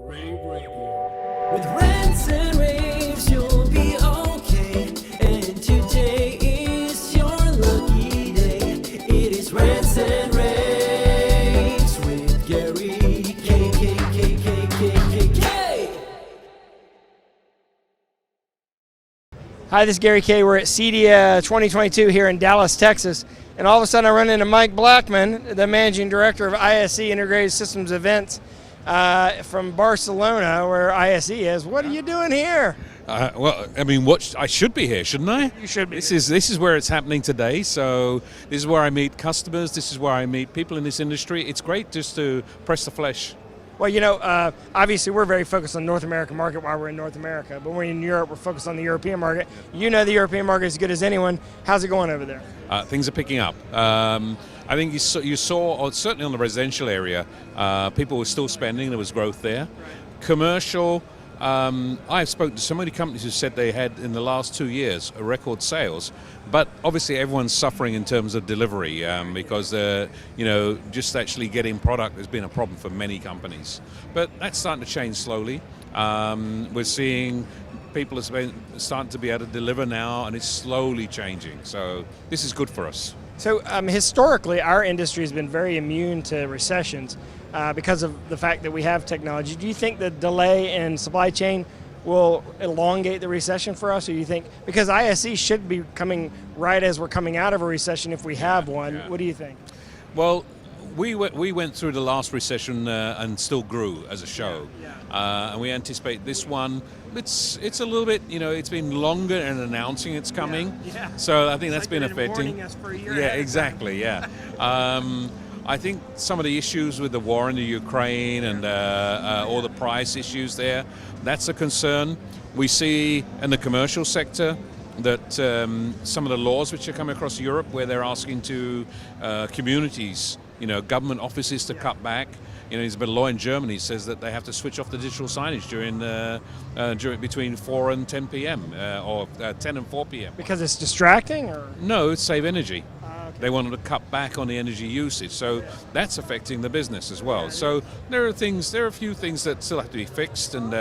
rAVe Radio. With rants and raves, you'll be okay. And today is your lucky day. It is rants and raves with Gary K. Hi, this is Gary K. We're at CEDIA 2022 here in Dallas, Texas. And all of a sudden I run into Mike Blackman, the Managing Director of ISE Integrated Systems Events from Barcelona, where ISE is. What are you doing here? Well, I mean, I should be here, shouldn't I? You should be. This is where it's happening today. So this is where I meet customers. This is where I meet people in this industry. It's great just to press the flesh. Well, you know, obviously we're very focused on the North American market while we're in North America. But when we're in Europe, we're focused on the European market. You know the European market as good as anyone. How's it going over there? Things are picking up. I think you saw certainly on the residential area, people were still spending. There was growth there. Commercial, I've spoken to so many companies who said they had in the last 2 years a record sales, but obviously everyone's suffering in terms of delivery because just actually getting product has been a problem for many companies. But that's starting to change slowly. We're seeing people are starting to be able to deliver now, and it's slowly changing. So this is good for us. So historically, our industry has been very immune to recessions because of the fact that we have technology. Do you think the delay in supply chain will elongate the recession for us, or do you think, because ISE should be coming right as we're coming out of a recession if we have one? What do you think? Well, we went through the last recession and still grew as a show, and we anticipate this one. It's a little bit, it's been longer in announcing it's coming, so I think that's been affecting. Warning us for a year. Yeah, exactly. Yeah, I think some of the issues with the war in the Ukraine and all the price issues there, that's a concern. We see in the commercial sector that some of the laws which are coming across Europe, where they're asking to communities, government offices to cut back. There's been a law in Germany says that they have to switch off the digital signage during between 4 and 10 p.m. Or 10 and 4 p.m. Because it's distracting, or? No, it's save energy. Okay. They wanted to cut back on the energy usage, so that's affecting the business as well. So there are a few things that still have to be fixed, and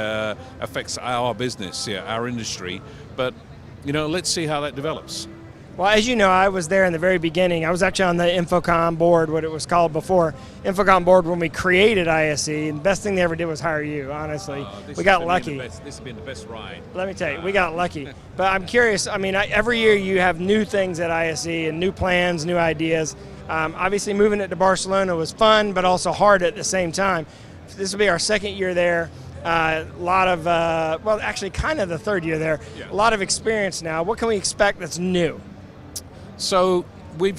affects our business, our industry. But let's see how that develops. Well, as you know, I was there in the very beginning. I was actually on the Infocom board, what it was called before. Infocom board when we created ISE, and the best thing they ever did was hire you, honestly. We got lucky. This has been the best ride. Let me tell you, we got lucky. But I'm curious, every year you have new things at ISE and new plans, new ideas. Obviously moving it to Barcelona was fun, but also hard at the same time. This will be our second year there. A lot of, actually kind of the third year there. A lot of experience now. What can we expect that's new? So we've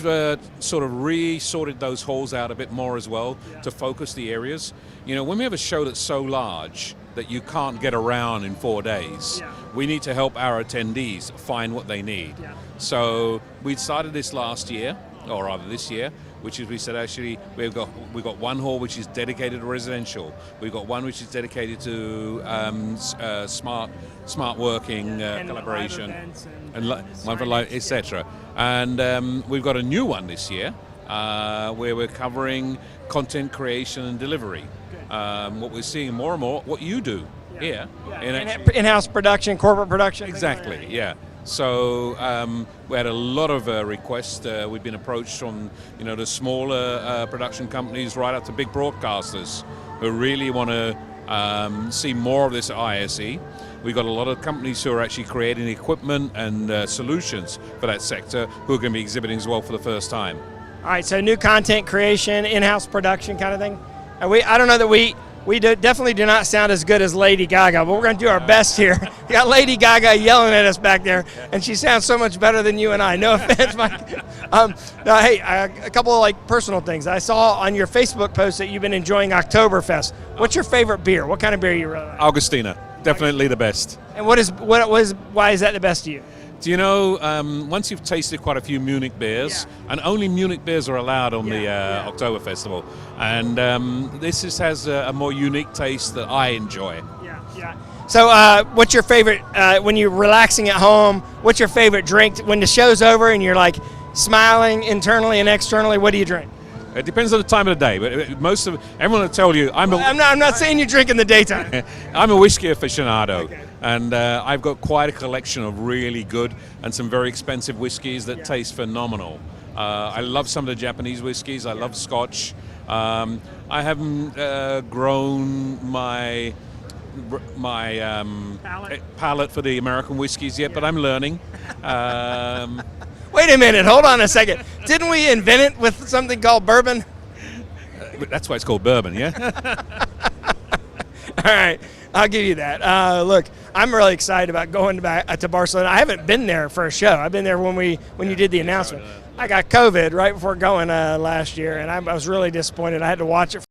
sort of re-sorted those halls out a bit more as well to focus the areas. When we have a show that's so large that you can't get around in 4 days, we need to help our attendees find what they need. So we started this last year, or rather this year, which is we said actually we've got one hall which is dedicated to residential. We've got one which is dedicated to smart working, collaboration, and one for live, etc. And we've got a new one this year where we're covering content creation and delivery. What we're seeing more and more, what you do here, in-house production, corporate production. Exactly. Yeah. So we had a lot of requests. We've been approached from the smaller production companies right up to big broadcasters who really want to see more of this at ISE. We've got a lot of companies who are actually creating equipment and solutions for that sector who are going to be exhibiting as well for the first time. All right, so new content creation, in-house production kind of thing. I don't know that we definitely do not sound as good as Lady Gaga, but we're going to do our best here. You got Lady Gaga yelling at us back there, and she sounds so much better than you and I. No offense, Mike. A couple of personal things. I saw on your Facebook post that you've been enjoying Oktoberfest. What's your favorite beer? What kind of beer you really like? Augustina, definitely the best. And why is that the best to you? Do you know, once you've tasted quite a few Munich beers, and only Munich beers are allowed on the Oktober Festival, and this has a more unique taste that I enjoy. Yeah. So what's your favorite, when you're relaxing at home, what's your favorite drink? When the show's over and you're smiling internally and externally, what do you drink? It depends on the time of the day, but everyone will tell you I'm not saying you drink in the daytime. I'm a whiskey aficionado, Okay. and I've got quite a collection of really good and some very expensive whiskeys that taste phenomenal. I love some of the Japanese whiskeys. I love Scotch. I haven't grown my palate for the American whiskeys yet, but I'm learning. Wait a minute, hold on a second. Didn't we invent it with something called bourbon? That's why it's called bourbon, yeah? All right, I'll give you that. Look, I'm really excited about going back to Barcelona. I haven't been there for a show. I've been there when you did the announcement. I got COVID right before going last year, and I was really disappointed. I had to watch it